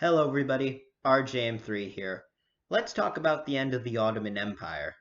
Hello everybody, RJM3 here. Let's talk about the end of the Ottoman Empire.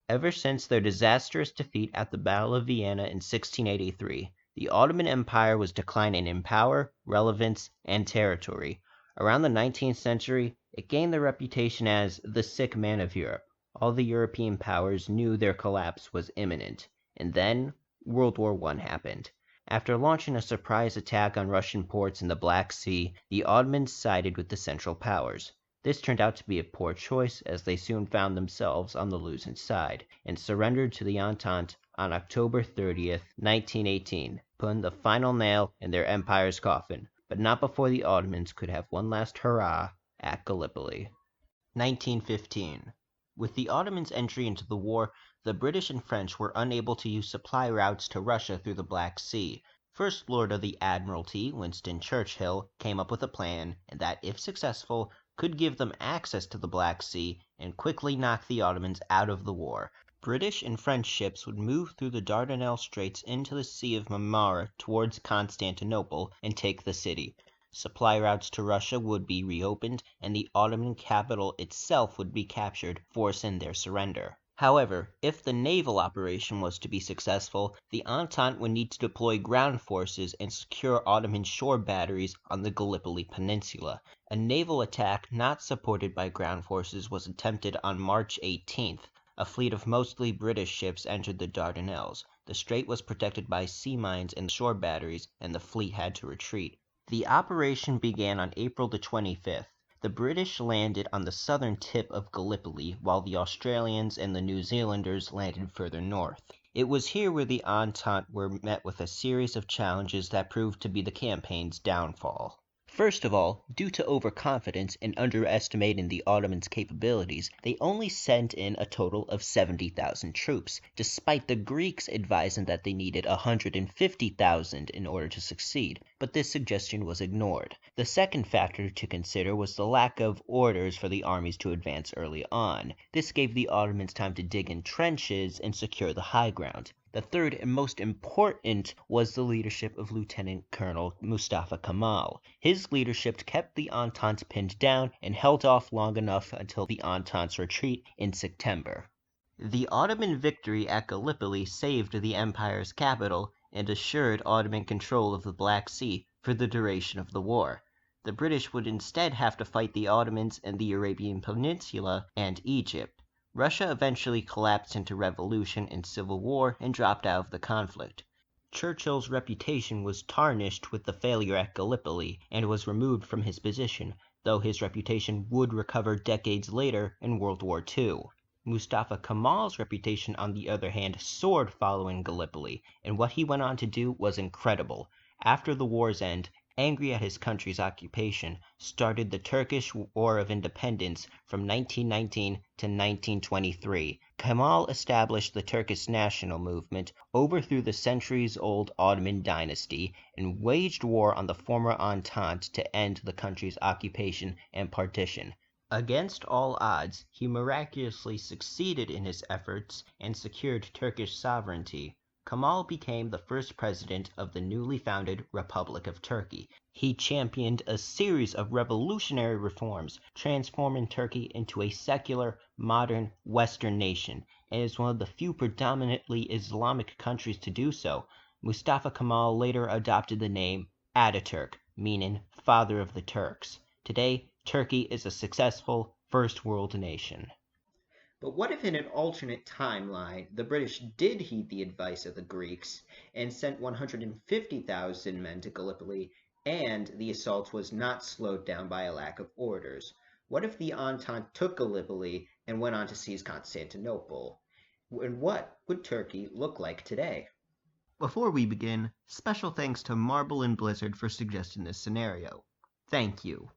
Ever since their disastrous defeat at the Battle of Vienna in 1683, the Ottoman Empire was declining in power, relevance, and territory. Around the 19th century, it gained the reputation as the sick man of Europe. All the European powers knew their collapse was imminent. And then, World War I happened. After launching a surprise attack on Russian ports in the Black Sea, the Ottomans sided with the Central Powers. This turned out to be a poor choice, as they soon found themselves on the losing side, and surrendered to the Entente on October 30th, 1918, putting the final nail in their empire's coffin, but not before the Ottomans could have one last hurrah at Gallipoli. 1915. With the Ottomans' entry into the war, the British and French were unable to use supply routes to Russia through the Black Sea. First Lord of the Admiralty, Winston Churchill, came up with a plan, and that, if successful, could give them access to the Black Sea and quickly knock the Ottomans out of the war. British and French ships would move through the Dardanelles Straits into the Sea of Marmara towards Constantinople and take the city. Supply routes to Russia would be reopened, and the Ottoman capital itself would be captured, forcing their surrender. However, if the naval operation was to be successful, the Entente would need to deploy ground forces and secure Ottoman shore batteries on the Gallipoli Peninsula. A naval attack not supported by ground forces was attempted on March 18th. A fleet of mostly British ships entered the Dardanelles. The strait was protected by sea mines and shore batteries, and the fleet had to retreat. The operation began on April the 25th. The British landed on the southern tip of Gallipoli, while the Australians and the New Zealanders landed further north. It was here where the Entente were met with a series of challenges that proved to be the campaign's downfall. First of all, due to overconfidence and underestimating the Ottomans' capabilities, they only sent in a total of 70,000 troops, despite the Greeks advising that they needed 150,000 in order to succeed, but this suggestion was ignored. The second factor to consider was the lack of orders for the armies to advance early on. This gave the Ottomans time to dig in trenches and secure the high ground. The third and most important was the leadership of Lieutenant Colonel Mustafa Kemal. His leadership kept the Entente pinned down and held off long enough until the Entente's retreat in September. The Ottoman victory at Gallipoli saved the empire's capital and assured Ottoman control of the Black Sea for the duration of the war. The British would instead have to fight the Ottomans in the Arabian Peninsula and Egypt. Russia eventually collapsed into revolution and civil war and dropped out of the conflict. Churchill's reputation was tarnished with the failure at Gallipoli and was removed from his position, though his reputation would recover decades later in World War II. Mustafa Kemal's reputation, on the other hand, soared following Gallipoli, and what he went on to do was incredible. After the war's end, angry at his country's occupation, started the Turkish War of Independence from 1919 to 1923. Kemal established the Turkish national movement, overthrew the centuries-old Ottoman dynasty, and waged war on the former Entente to end the country's occupation and partition. Against all odds, he miraculously succeeded in his efforts and secured Turkish sovereignty. Kemal became the first president of the newly founded Republic of Turkey. He championed a series of revolutionary reforms, transforming Turkey into a secular, modern, Western nation, and is one of the few predominantly Islamic countries to do so. Mustafa Kemal later adopted the name Ataturk, meaning Father of the Turks. Today, Turkey is a successful first world nation. But what if in an alternate timeline, the British did heed the advice of the Greeks and sent 150,000 men to Gallipoli, and the assault was not slowed down by a lack of orders? What if the Entente took Gallipoli and went on to seize Constantinople? And what would Turkey look like today? Before we begin, special thanks to Marble and Blizzard for suggesting this scenario. Thank you.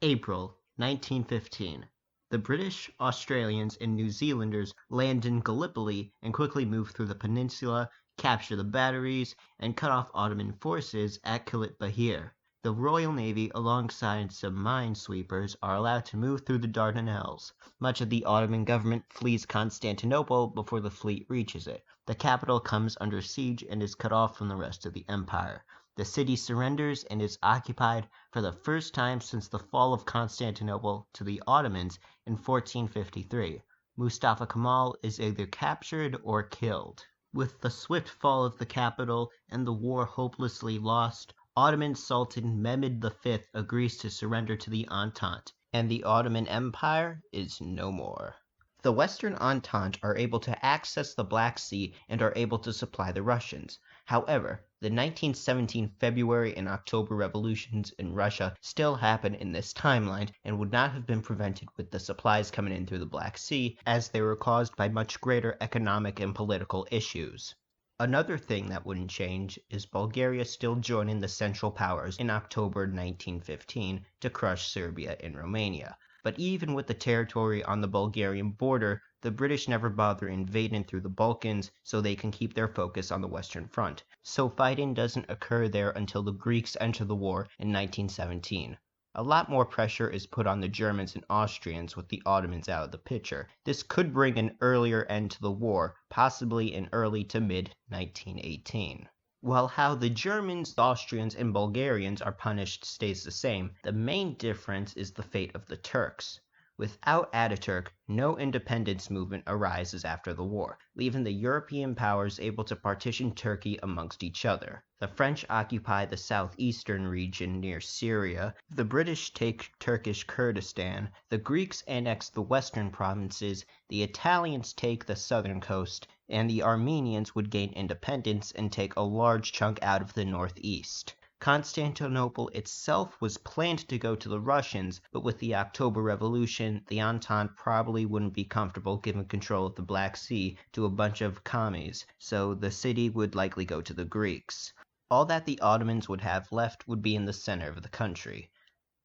April 1915. The British, Australians, and New Zealanders land in Gallipoli and quickly move through the peninsula, capture the batteries, and cut off Ottoman forces at Kilit Bahir. The Royal Navy, alongside some minesweepers, are allowed to move through the Dardanelles. Much of the Ottoman government flees Constantinople before the fleet reaches it. The capital comes under siege and is cut off from the rest of the empire. The city surrenders and is occupied for the first time since the fall of Constantinople to the Ottomans in 1453. Mustafa Kemal is either captured or killed. With the swift fall of the capital and the war hopelessly lost, Ottoman Sultan Mehmed V agrees to surrender to the Entente, and the Ottoman Empire is no more. The Western Entente are able to access the Black Sea and are able to supply the Russians. However, the 1917 February and October revolutions in Russia still happen in this timeline and would not have been prevented with the supplies coming in through the Black Sea, as they were caused by much greater economic and political issues. Another thing that wouldn't change is Bulgaria still joining the Central Powers in October 1915 to crush Serbia and Romania. But even with the territory on the Bulgarian border, the British never bother invading through the Balkans so they can keep their focus on the Western Front. So fighting doesn't occur there until the Greeks enter the war in 1917. A lot more pressure is put on the Germans and Austrians with the Ottomans out of the picture. This could bring an earlier end to the war, possibly in early to mid-1918. While how the Germans, Austrians, and Bulgarians are punished stays the same, the main difference is the fate of the Turks. Without Ataturk, no independence movement arises after the war, leaving the European powers able to partition Turkey amongst each other. The French occupy the southeastern region near Syria, the British take Turkish Kurdistan, the Greeks annex the western provinces, the Italians take the southern coast, and the Armenians would gain independence and take a large chunk out of the northeast. Constantinople itself was planned to go to the Russians, but with the October Revolution, the Entente probably wouldn't be comfortable giving control of the Black Sea to a bunch of commies, so the city would likely go to the Greeks. All that the Ottomans would have left would be in the center of the country.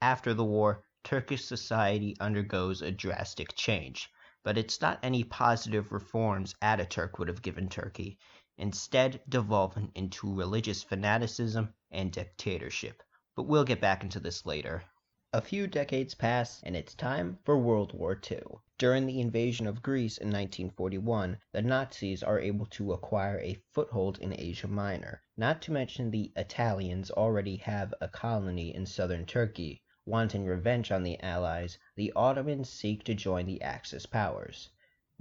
After the war, Turkish society undergoes a drastic change, but it's not any positive reforms Ataturk would have given Turkey, instead devolving into religious fanaticism and dictatorship. But we'll get back into this later. A few decades pass, and it's time for World War II. During the invasion of Greece in 1941, the Nazis are able to acquire a foothold in Asia Minor. Not to mention the Italians already have a colony in southern Turkey. Wanting revenge on the Allies, the Ottomans seek to join the Axis powers.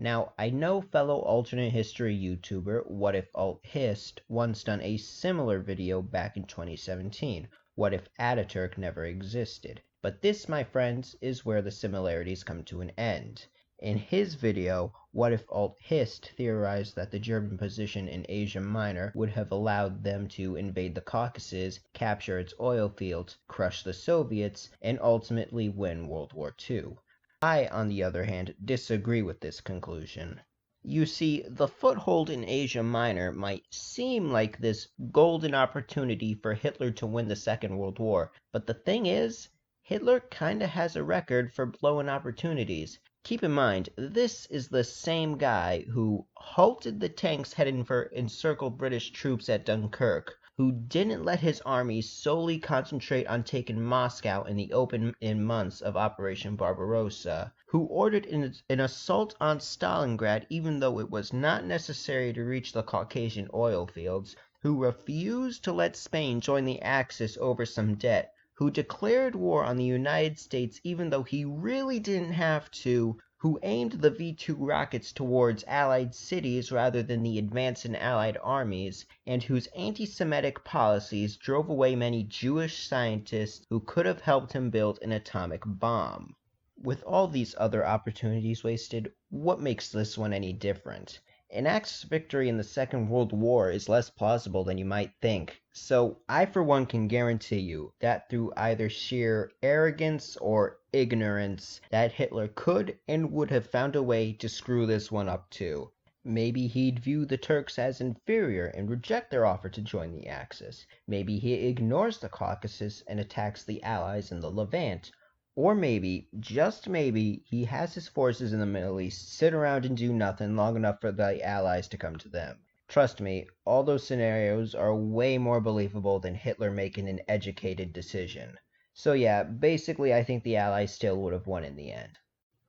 Now, I know fellow alternate history YouTuber What If Alt Hist once done a similar video back in 2017, What If Ataturk Never Existed? But this, my friends, is where the similarities come to an end. In his video, What If Alt Hist theorized that the German position in Asia Minor would have allowed them to invade the Caucasus, capture its oil fields, crush the Soviets, and ultimately win World War II. I, on the other hand, disagree with this conclusion. You see, the foothold in Asia Minor might seem like this golden opportunity for Hitler to win the Second World War, but the thing is, Hitler kinda has a record for blowing opportunities. Keep in mind, this is the same guy who halted the tanks heading for encircled British troops at Dunkirk, who didn't let his army solely concentrate on taking Moscow in the open in months of Operation Barbarossa, who ordered an assault on Stalingrad even though it was not necessary to reach the Caucasian oil fields, who refused to let Spain join the Axis over some debt, who declared war on the United States even though he really didn't have to, who aimed the V-2 rockets towards Allied cities rather than the advancing Allied armies, and whose anti-Semitic policies drove away many Jewish scientists who could have helped him build an atomic bomb. With all these other opportunities wasted, what makes this one any different? An Axis victory in the Second World War is less plausible than you might think, so I for one can guarantee you that through either sheer arrogance or ignorance, that Hitler could and would have found a way to screw this one up too. Maybe he'd view the Turks as inferior and reject their offer to join the Axis. Maybe he ignores the Caucasus and attacks the Allies in the Levant. Or maybe, just maybe, he has his forces in the Middle East sit around and do nothing long enough for the Allies to come to them. Trust me, all those scenarios are way more believable than Hitler making an educated decision. So yeah, basically I think the Allies still would have won in the end.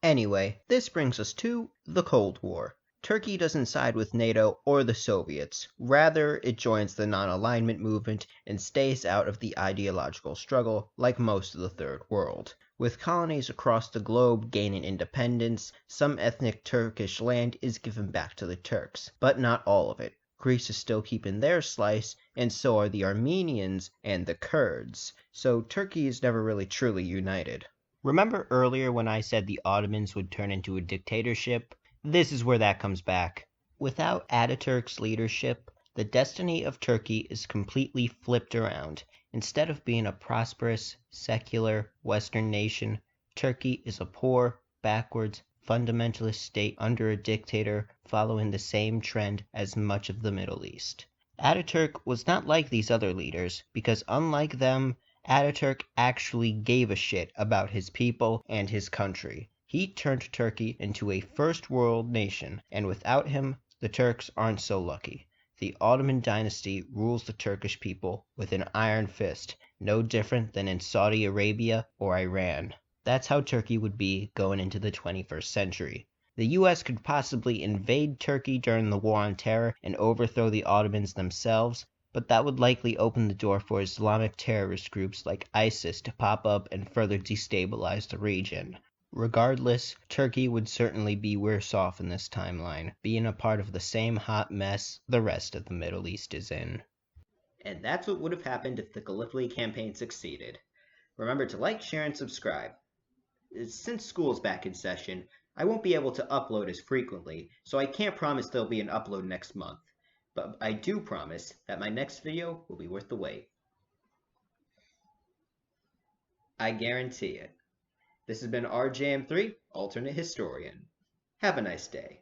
Anyway, this brings us to the Cold War. Turkey doesn't side with NATO or the Soviets. Rather, it joins the non-alignment movement and stays out of the ideological struggle like most of the Third World. With colonies across the globe gaining independence, some ethnic Turkish land is given back to the Turks, but not all of it. Greece is still keeping their slice, and so are the Armenians and the Kurds. So Turkey is never really truly united. Remember earlier when I said the Ottomans would turn into a dictatorship? This is where that comes back. Without Ataturk's leadership, the destiny of Turkey is completely flipped around. Instead of being a prosperous, secular, Western nation, Turkey is a poor, backwards, fundamentalist state under a dictator following the same trend as much of the Middle East. Ataturk was not like these other leaders because, unlike them, Ataturk actually gave a shit about his people and his country. He turned Turkey into a first world nation, and without him, the Turks aren't so lucky. The Ottoman dynasty rules the Turkish people with an iron fist, no different than in Saudi Arabia or Iran. That's how Turkey would be going into the 21st century. The US could possibly invade Turkey during the War on Terror and overthrow the Ottomans themselves, but that would likely open the door for Islamic terrorist groups like ISIS to pop up and further destabilize the region. Regardless, Turkey would certainly be worse off in this timeline, being a part of the same hot mess the rest of the Middle East is in. And that's what would have happened if the Gallipoli Campaign succeeded. Remember to like, share, and subscribe. Since school's back in session, I won't be able to upload as frequently, so I can't promise there'll be an upload next month. But I do promise that my next video will be worth the wait. I guarantee it. This has been RJM3, Alternate Historian. Have a nice day.